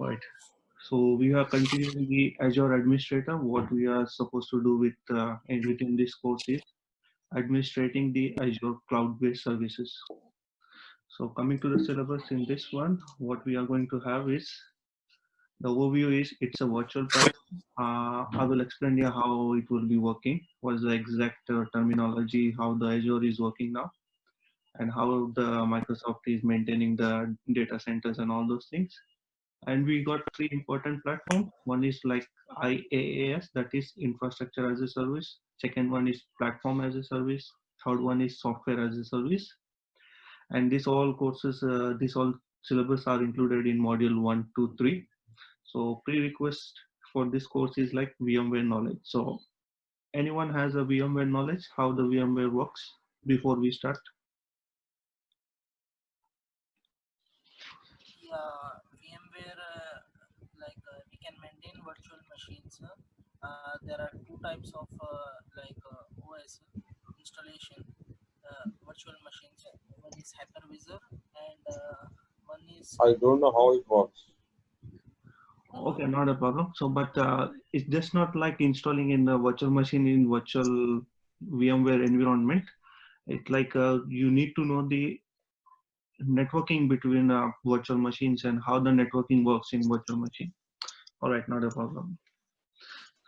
Right. So we are continuing the Azure Administrator. What we are supposed to do with and within this course is administrating the Azure cloud-based services. So coming to the syllabus in this one, what we are going to have is the overview is it's a virtual platform. I will explain you how it will be working, what is the exact terminology, how the Azure is working now, and how the Microsoft is maintaining the data centers and all those things. And we got three important platforms. One is like IaaS, that is infrastructure as a service. Second one is platform as a service. Third one is software as a service. And these all courses, these all syllabus are included in module 1, 2, 3. So prerequisite for this course is like VMware knowledge. So anyone has a VMware knowledge, how the VMware works before we start? Yeah, VMware, we can maintain virtual machines. There are two types of OS installation virtual machines. One is hypervisor and one is I don't know how it works. Okay, not a problem. So, but it's just not like installing in the virtual machine in virtual VMware environment. It's like you need to know the networking between virtual machines and how the networking works in virtual machine. All right, not a problem.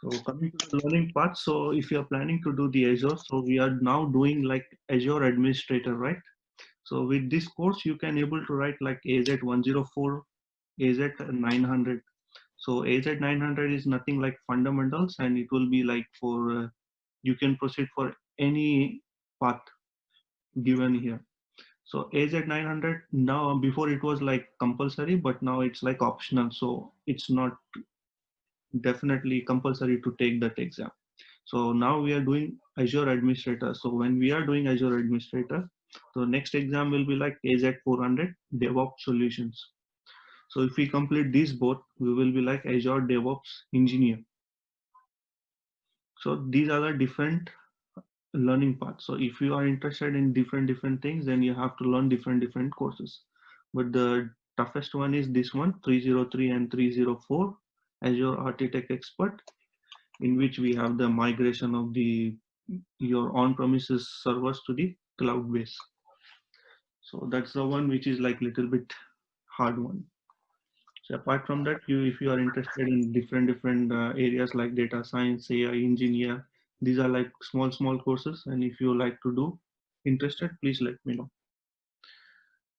So coming to the learning part. So if you are planning to do the Azure, so we are now doing like Azure administrator, right? So with this course, you can able to write like AZ104, AZ900. So AZ900 is nothing like fundamentals, and it will be like for you can proceed for any path given here. So AZ900 now, before it was like compulsory, but now it's like optional. So it's not definitely compulsory to take that exam. So now we are doing Azure Administrator. So when we are doing Azure Administrator, the next exam will be like AZ400 DevOps Solutions. So if we complete these both, we will be like Azure DevOps Engineer. So these are the different learning paths. So if you are interested in different things, then you have to learn different courses. But the toughest one is this one, 303 and 304, Azure Architect Expert, in which we have the migration of the your on-premises servers to the cloud base. So that's the one which is like little bit hard one. So apart from that, you if you are interested in different areas like data science, AI engineer, these are like small courses. And if you like to do interested, please let me know.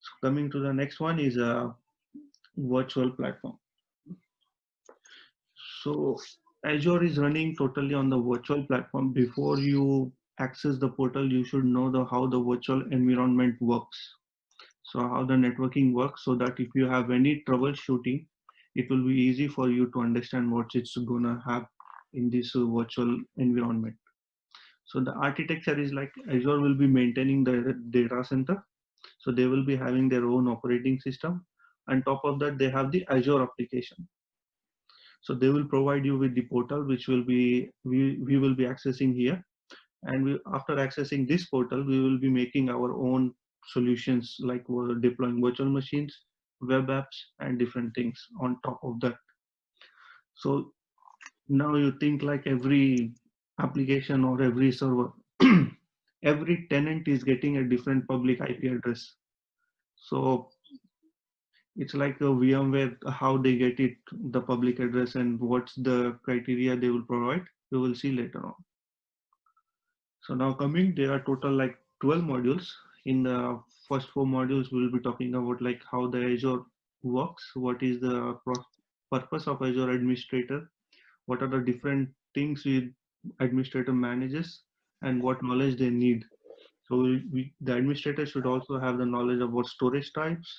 So coming to the next one is a virtual platform. So Azure is running totally on the virtual platform. Before you access the portal, you should know the how the virtual environment works. So how the networking works, so that if you have any troubleshooting, it will be easy for you to understand what it's gonna have in this virtual environment. So the architecture is like Azure will be maintaining the data center. So they will be having their own operating system. On top of that, they have the Azure application. So they will provide you with the portal, which will be we will be accessing here. And after accessing this portal, we will be making our own solutions, like we're deploying virtual machines, web apps, and different things on top of that. So now you think like every application or every server, every tenant is getting a different public IP address. So it's like a VMware, how they get it, the public address, and what's the criteria they will provide. We will see later on. So now coming, there are total like 12 modules. In the first four modules, we'll be talking about like how the Azure works, what is the purpose of Azure Administrator, what are the different things administrator manages, and what knowledge they need. So the administrator should also have the knowledge about storage types,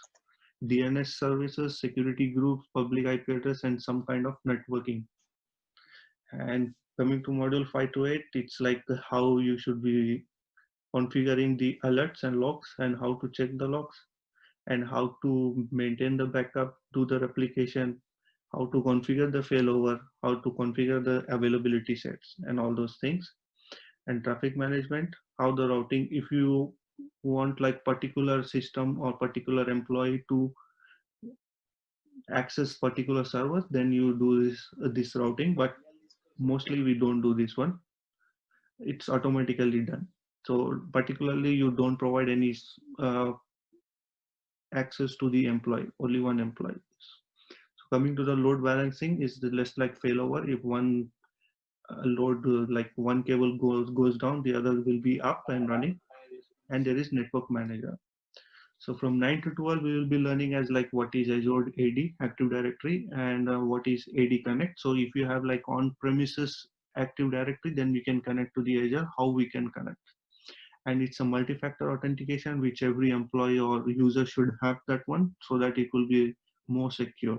DNS services, security groups, public IP address, and some kind of networking. And coming to module 5 to 8, it's like how you should be configuring the alerts and logs, and how to check the logs, and how to maintain the backup, do the replication, how to configure the failover, how to configure the availability sets, and all those things. And traffic management, how the routing, if you want like particular system or particular employee to access particular servers, then you do this routing, but mostly we don't do this one. It's automatically done. So particularly you don't provide any uh, access to the employee, only one employee. So coming to the load balancing is the less like failover. If one load like one cable goes down, the other will be up and running. And there is network manager. So from 9 to 12, we will be learning as like what is Azure AD, Active Directory, and what is AD Connect. So if you have like on-premises Active Directory, then we can connect to the Azure, how we can connect. And it's a multi-factor authentication, which every employee or user should have that one so that it will be more secure.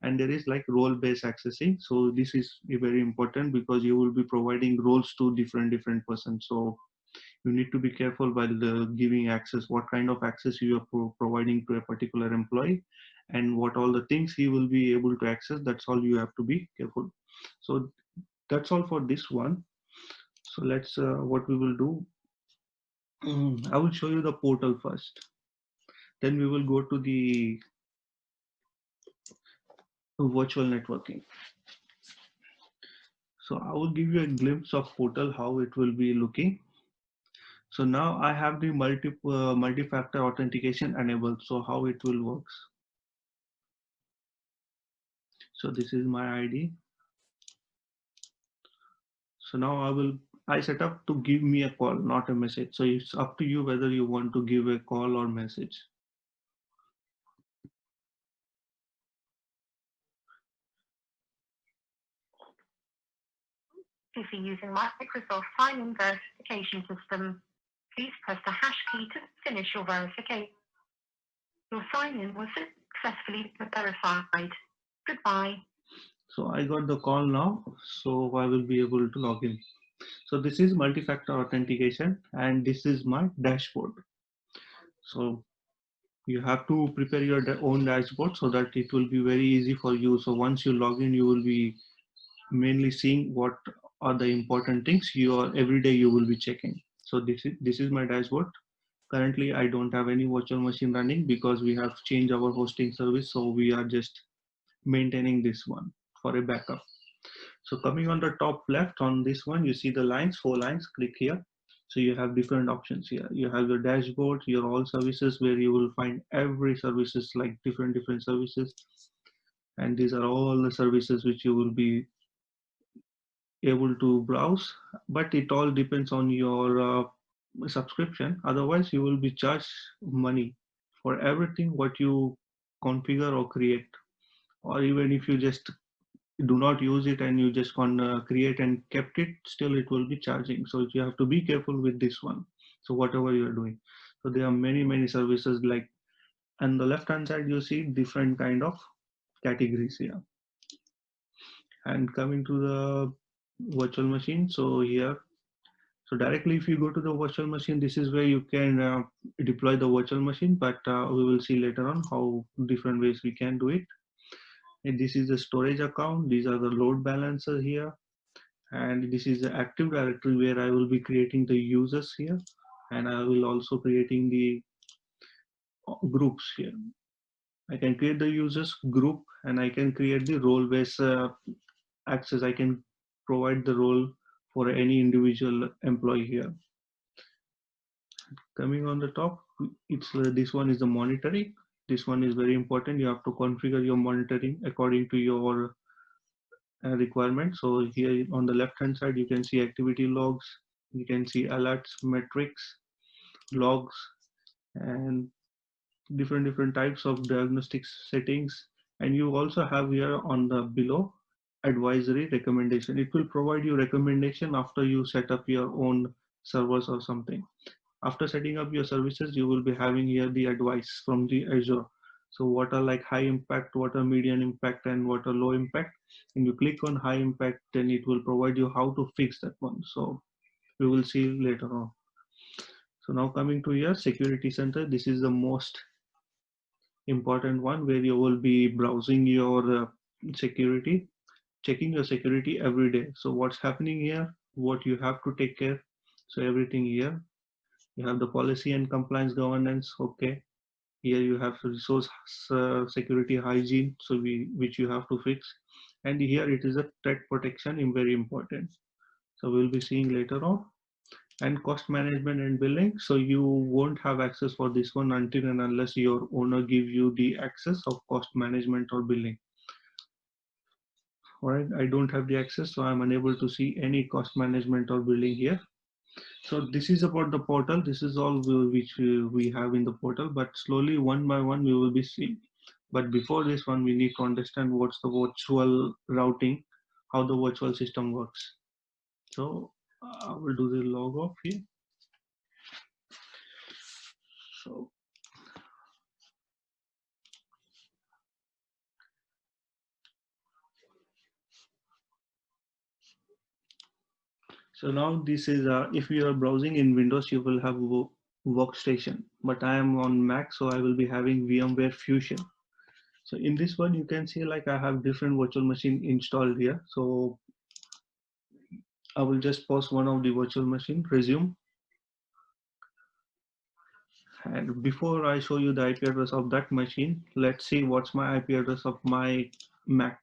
And there is like role-based accessing. So this is very important because you will be providing roles to different persons. So you need to be careful while giving access, what kind of access you are providing to a particular employee and what all the things he will be able to access. That's all you have to be careful. So that's all for this one. So let's, what we will do, I will show you the portal first. Then we will go to the virtual networking. So I will give you a glimpse of portal, how it will be looking. So now I have the multi-factor authentication enabled. So how it will work. So this is my ID. So now I set up to give me a call, not a message. So it's up to you whether you want to give a call or message. If you're using Microsoft sign-in verification system, please press the hash key to finish your verification. Your sign-in was successfully verified. Goodbye. So I got the call now, so I will be able to log in. So this is multi-factor authentication and this is my dashboard. So you have to prepare your own dashboard so that it will be very easy for you. So once you log in, you will be mainly seeing what are the important things every day you will be checking. So this is my dashboard. Currently, I don't have any virtual machine running because we have changed our hosting service. So we are just maintaining this one for a backup. So coming on the top left on this one, you see the lines, 4 lines, click here. So you have different options here. You have your dashboard, your all services where you will find every services like different services. And these are all the services which you will be able to browse, but it all depends on your subscription. Otherwise, you will be charged money for everything what you configure or create, or even if you just do not use it and you just create and kept it, still it will be charging. So you have to be careful with this one. So whatever you are doing, so there are many services like, on the left hand side you see different kind of categories here. And coming to the virtual machine, so here, so directly if you go to the virtual machine, this is where you can deploy the virtual machine, but we will see later on how different ways we can do it. And this is the storage account, these are the load balancers here, and this is the Active Directory where I will be creating the users here, and I will also creating the groups here. I can create the users group and I can create the role based access. I can provide the role for any individual employee here. Coming on the top, it's this one is the monitoring. This one is very important. You have to configure your monitoring according to your requirement. So here on the left hand side, you can see activity logs, you can see alerts, metrics, logs, and different types of diagnostics settings. And you also have here on the below advisory recommendation. It will provide you recommendation after you set up your own servers or something. After setting up your services, you will be having here the advice from the Azure. So what are like high impact, what are medium impact, and what are low impact. And you click on high impact, then it will provide you how to fix that one. So we will see later on. So now coming to your security center, this is the most important one where you will be browsing your security, checking your security every day. So what's happening here, what you have to take care. So everything here, you have the policy and compliance governance, okay. Here you have resource security hygiene, so which you have to fix. And here it is a threat protection, very important. So we'll be seeing later on. And cost management and billing. So you won't have access for this one until and unless your owner give you the access of cost management or billing. All right, I don't have the access, so I'm unable to see any cost management or billing here. So this is about the portal. This is all which we have in the portal, but slowly one by one we will be seeing. But before this one, we need to understand what's the virtual routing, how the virtual system works. So I will do the log off here. So now this is, if you are browsing in Windows, you will have workstation, but I am on Mac, so I will be having VMware Fusion. So in this one, you can see like I have different virtual machine installed here. So I will just pause one of the virtual machine, resume. And before I show you the IP address of that machine, let's see what's my IP address of my Mac.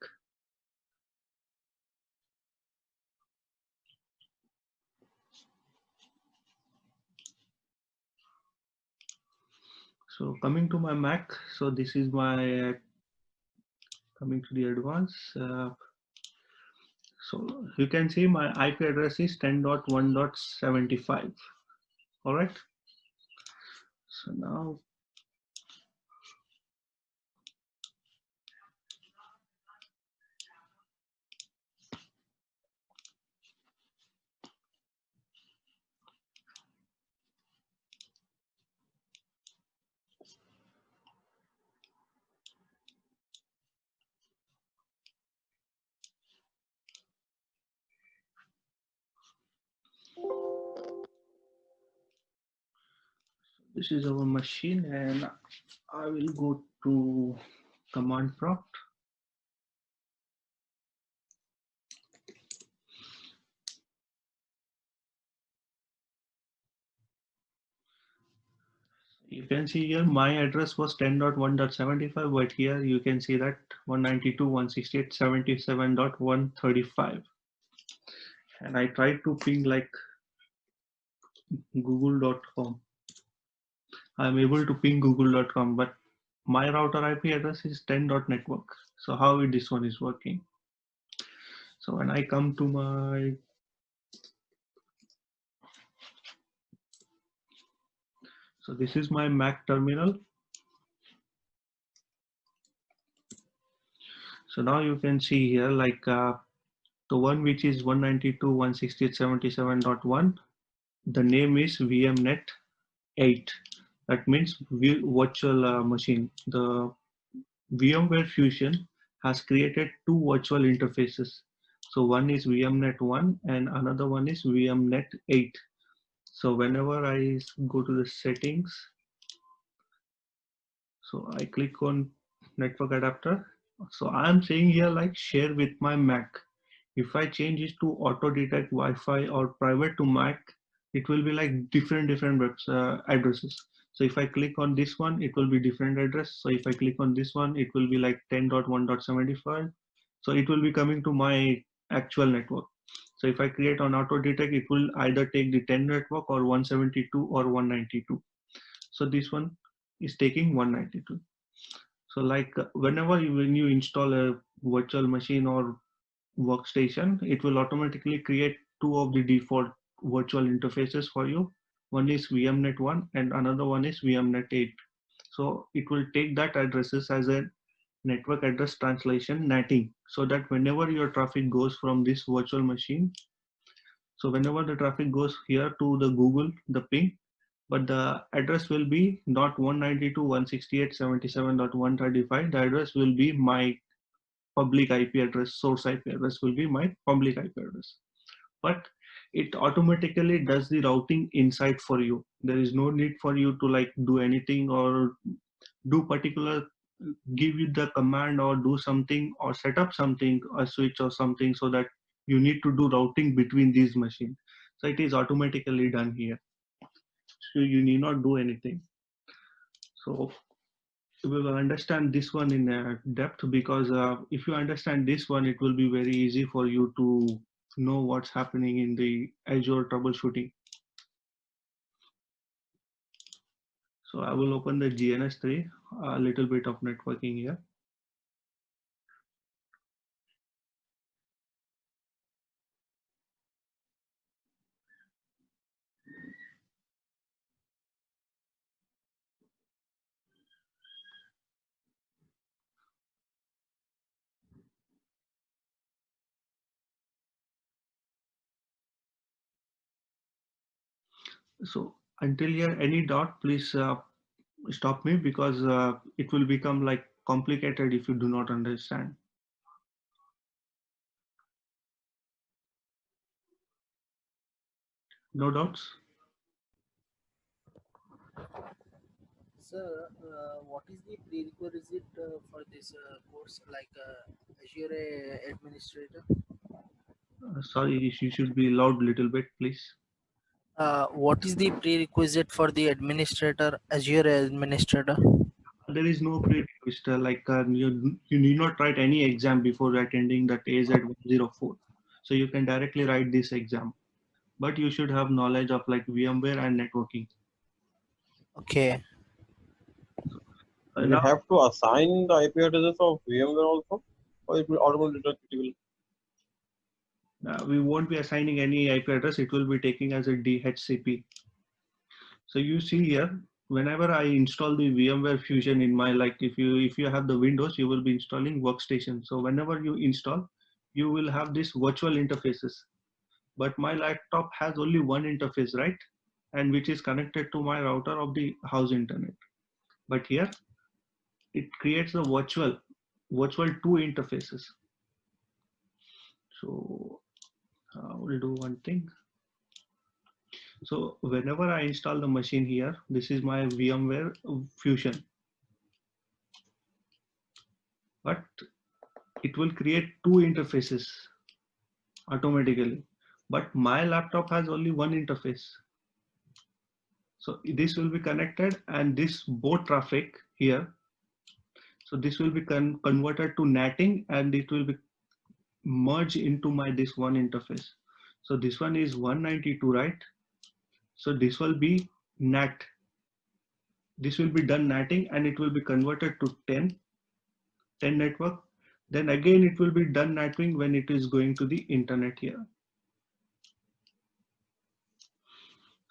So coming to my Mac, so this is my, coming to the advanced. So you can see my IP address is 10.1.75. All right. So now, this is our machine, and I will go to command prompt. You can see here my address was 10.1.75, but here you can see that 192.168.77.135. And I tried to ping like google.com. I'm able to ping google.com, but my router IP address is 10.network. So how this one is working? So when I come to my, so this is my Mac terminal. So now you can see here like the one which is 192.168.77.1, the name is VMnet 8. That means virtual machine. The VMware Fusion has created two virtual interfaces. So one is VMnet 1 and another one is VMnet 8. So whenever I go to the settings, so I click on network adapter. So I'm saying here like share with my Mac. If I change it to auto detect Wi-Fi or private to Mac, it will be like different addresses. So if I click on this one, it will be different address. So if I click on this one, it will be like 10.1.75. So it will be coming to my actual network. So if I create on auto detect, it will either take the 10 network or 172 or 192. So this one is taking 192. So like whenever when you install a virtual machine or workstation, it will automatically create two of the default virtual interfaces for you. One is VMnet 1 and another one is VMnet 8. So it will take that addresses as a network address translation netting, so that whenever your traffic goes from this virtual machine, so whenever the traffic goes here to the Google, the ping, but the address will be not 192.168.77.135. The address will be my public IP address, source IP address will be my public IP address. But it automatically does the routing inside for you. There is no need for you to like do anything or do particular, give you the command or do something or set up something, a switch or something, so that you need to do routing between these machines. So it is automatically done here. So you need not do anything. So So we will understand this one in depth, because if you understand this one, it will be very easy for you to know what's happening in the Azure troubleshooting. So I will open the GNS3, a little bit of networking here. So until here, any doubt, please stop me, because it will become like complicated if you do not understand. No doubts? Sir, what is the prerequisite for this course, like Azure administrator? Sorry, you should be loud little bit, please. What is the prerequisite for the administrator, Azure administrator? There is no prerequisite, like you need not write any exam before attending that AZ 104. So you can directly write this exam, but you should have knowledge of like VMware and networking. Okay. We Now have to assign the IP addresses of VMware also, or it will automatically. we won't be assigning any IP address. It will be taking as a DHCP. So you see here, whenever I install the VMware Fusion in my, like if you have the Windows, you will be installing workstation. So whenever you install, you will have this virtual interfaces. But my laptop has only one interface, right? And which is connected to my router of the house internet. But here it creates a virtual two interfaces. So we'll do one thing. So whenever I install the machine here, this is my VMware Fusion. But it will create two interfaces automatically. But my laptop has only one interface. So this will be connected, and this both traffic here. So this will be converted to NATing, and it will be merged into my this one interface. So this one is 192, right? So this will be NAT. This will be done NATing, and it will be converted to 10 network. Then again, it will be done NATing when it is going to the internet here.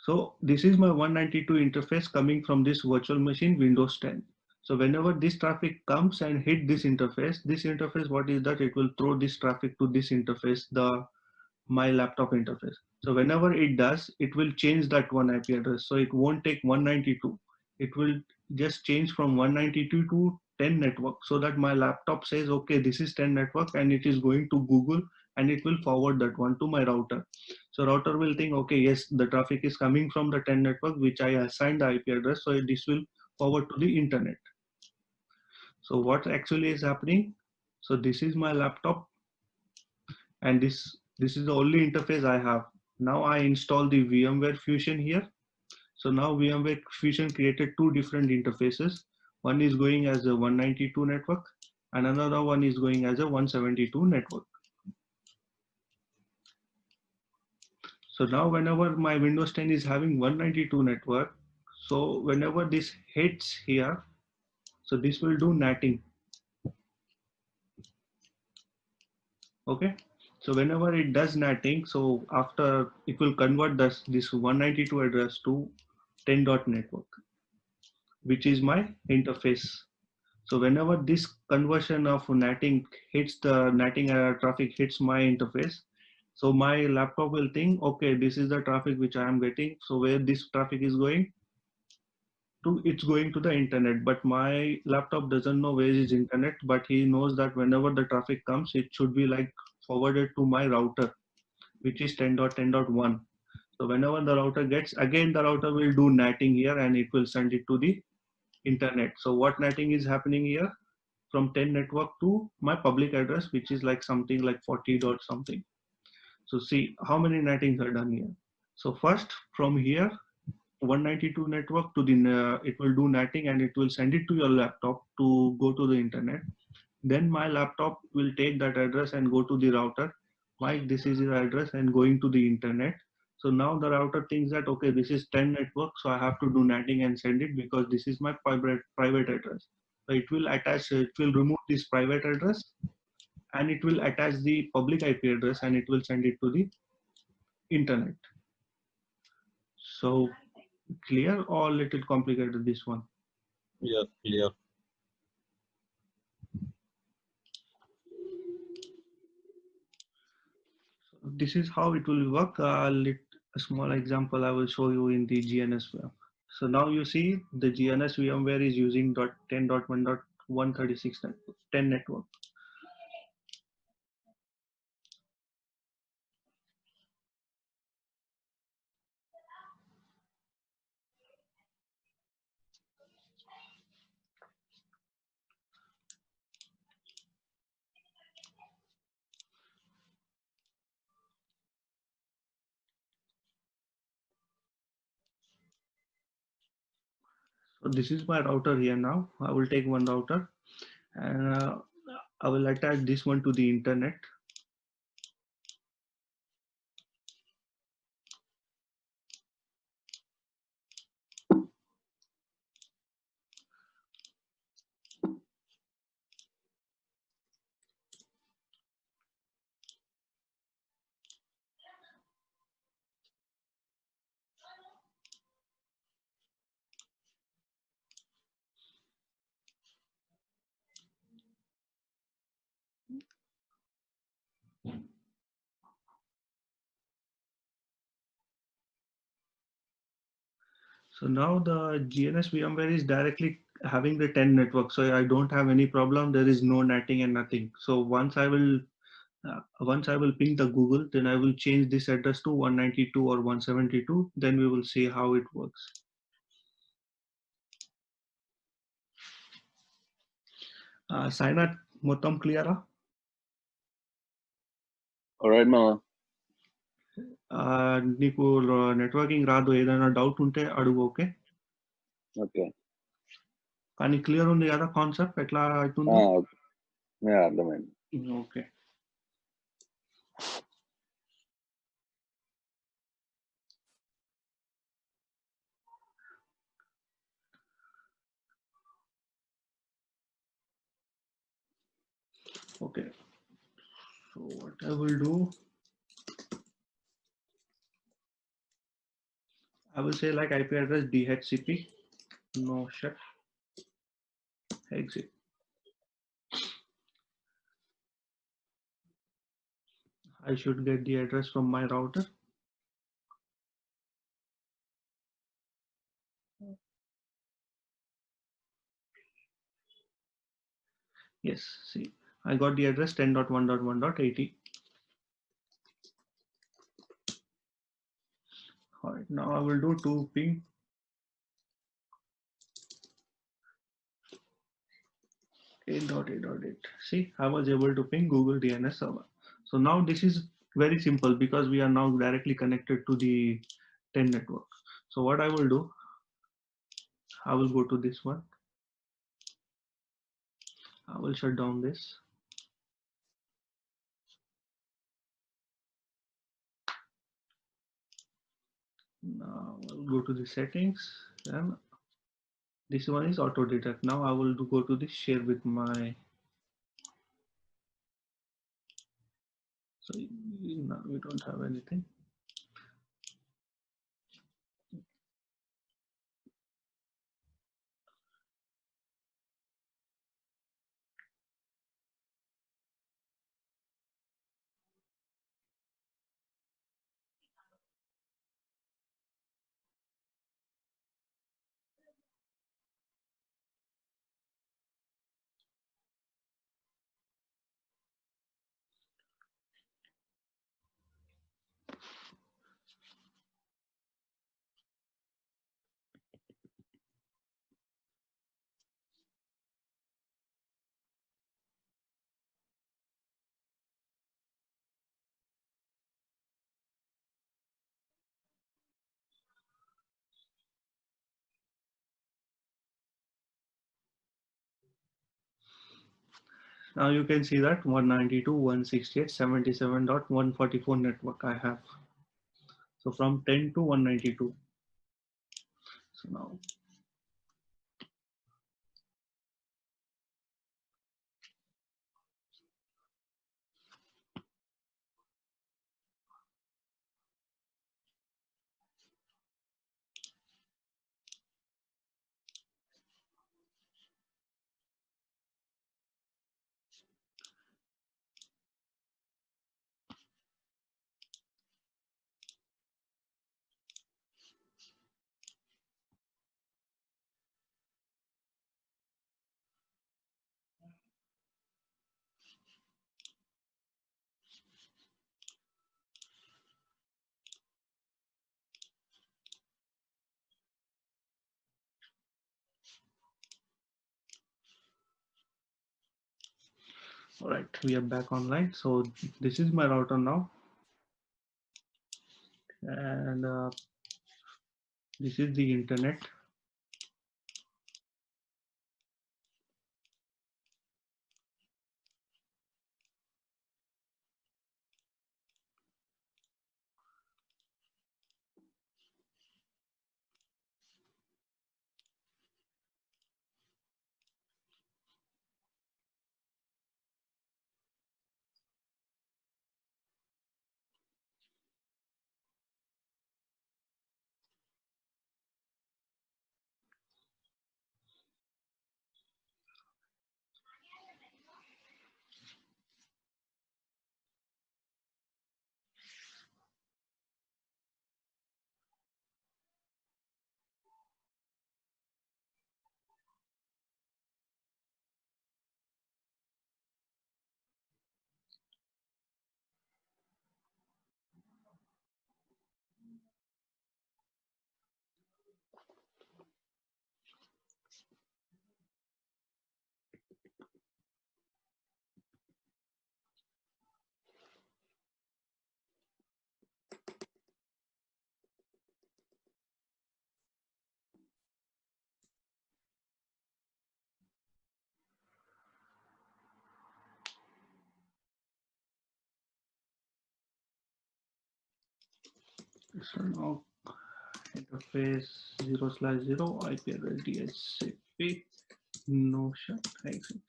So this is my 192 interface coming from this virtual machine Windows 10. So whenever this traffic comes and hit this interface, what is that? It will throw this traffic to this interface, my laptop interface. So whenever it does, it will change that one IP address. So it won't take 192. It will just change from 192 to 10 network, so that my laptop says, okay, this is 10 network, and it is going to Google, and it will forward that one to my router. So router will think, okay, yes, the traffic is coming from the 10 network, which I assigned the IP address. So this will forward to the internet. So what actually is happening? So this is my laptop, and this is the only interface I have. Now I install the VMware Fusion here. So now VMware Fusion created two different interfaces. One is going as a 192 network, and another one is going as a 172 network. So now whenever my Windows 10 is having 192 network, so whenever this hits here, so this will do NATing. Okay. So whenever it does NATing, so after it will convert this 192 address to 10 dot network, which is my interface. So whenever this conversion of NATing hits the NATing traffic hits my interface, so my laptop will think, okay, this is the traffic which I am getting. So where this traffic is going to, it's going to the internet. But my laptop doesn't know where is internet, but he knows that whenever the traffic comes, it should be like forwarded to my router, which is 10.10.1. So whenever the router gets, again the router will do NATing here, and it will send it to the internet. So what NATing is happening here? From 10 network to my public address, which is like something like 40 dot something. So see how many NATings are done here. So first from here, 192 network to the, it will do netting and it will send it to your laptop to go to the internet. Then my laptop will take that address and go to the router. Mike, this is your address and going to the internet. So now the router thinks that, okay, this is 10 network, so I have to do netting and send it because this is my private address. So it will attach, it will remove this private address and it will attach the public IP address and it will send it to the internet. So clear or little complicated this one? Yes, clear. This is how it will work. A small example I will show you in the GNS VM. So now you see the GNS VMware is using .10.1.136 network, 10 network. So this is my router here now. I will take one router and I will attach this one to the internet. So now the GNS VMware is directly having the 10 network. So I don't have any problem. There is no netting and nothing. So once I will ping the Google, then I will change this address to 192 or 172. Then we will see how it works. Sainath, మొత్తం క్లియరా? Alright, Mama. నీకు networking రాదు, ఏదైనా doubt ఉంటే అడుగు, okay? Okay. కానీ clear ఉంది కదా కాన్సెప్ట్ ఎట్లా అవుతుంది? Yeah, అర్థమైంది. Okay. Okay. So what I will do, I will say like IP address DHCP, no shut, exit. I should get the address from my router. Yes, see, I got the address 10.1.1.80. All right, now I will do 2 ping. .8.8. See, I was able to ping Google DNS server. So now this is very simple because we are now directly connected to the 10 network. So what I will do, I will go to this one. I will shut down this. Now I'll go to the settings and this one is auto detect. Now I will go to the share with my, so now we don't have anything. Now you can see that 192.168.77.144 network I have. So from 10 to 192. So now, all right, we are back online. So this is my router now, and this is the internet. So now interface 0/0 IP address DHCP notion exit.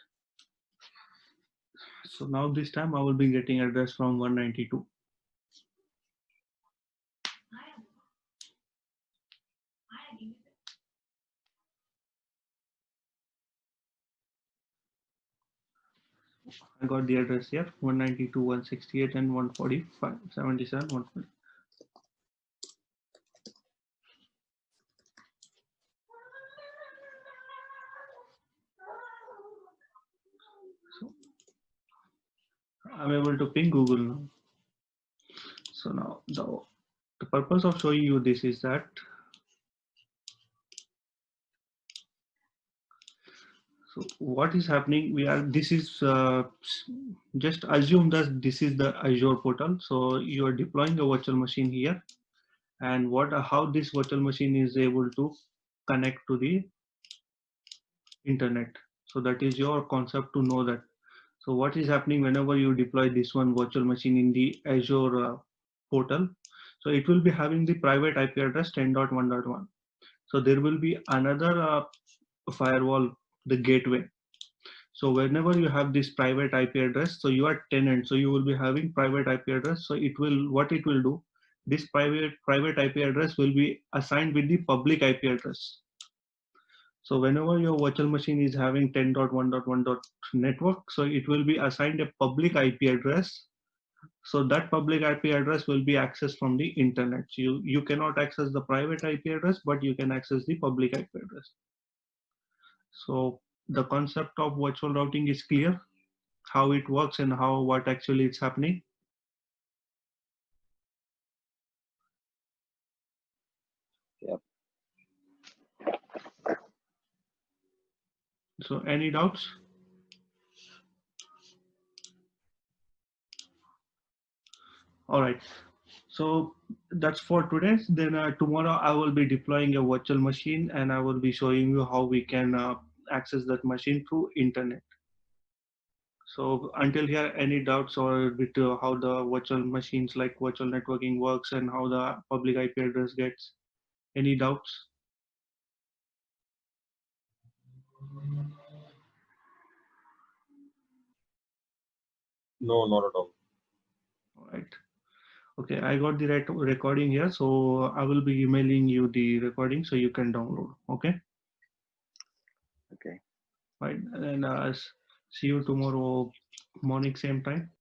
So now this time I will be getting address from 192. I got the address here 192.168 and 145.77 140. So I'm able to ping Google now. So now the purpose of showing you this is that so what is happening, this is just assume that this is the Azure portal. So you are deploying a virtual machine here, and how this virtual machine is able to connect to the internet. So that is your concept to know that. So what is happening whenever you deploy this one virtual machine in the Azure portal? So it will be having the private IP address 10.1.1. So there will be another firewall, the gateway. So whenever you have this private IP address, so you are tenant, so you will be having private IP address. So what it will do, this private IP address will be assigned with the public IP address. So whenever your virtual machine is having 10.1.1 network, so it will be assigned a public IP address. So that public IP address will be accessed from the internet. So you cannot access the private IP address, but you can access the public IP address. So the concept of virtual routing is clear, how it works and what actually is happening. Yep. So any doubts? All right. So that's for today. Then tomorrow I will be deploying a virtual machine and I will be showing you how we can access that machine through internet. So until here, any doubts or with how the virtual machines like virtual networking works and how the public IP address gets? Any doubts? No, not at all. All right. Okay, I got the right recording here, so I will be emailing you the recording so you can download. Okay. Okay. Right. And see you tomorrow morning, same time.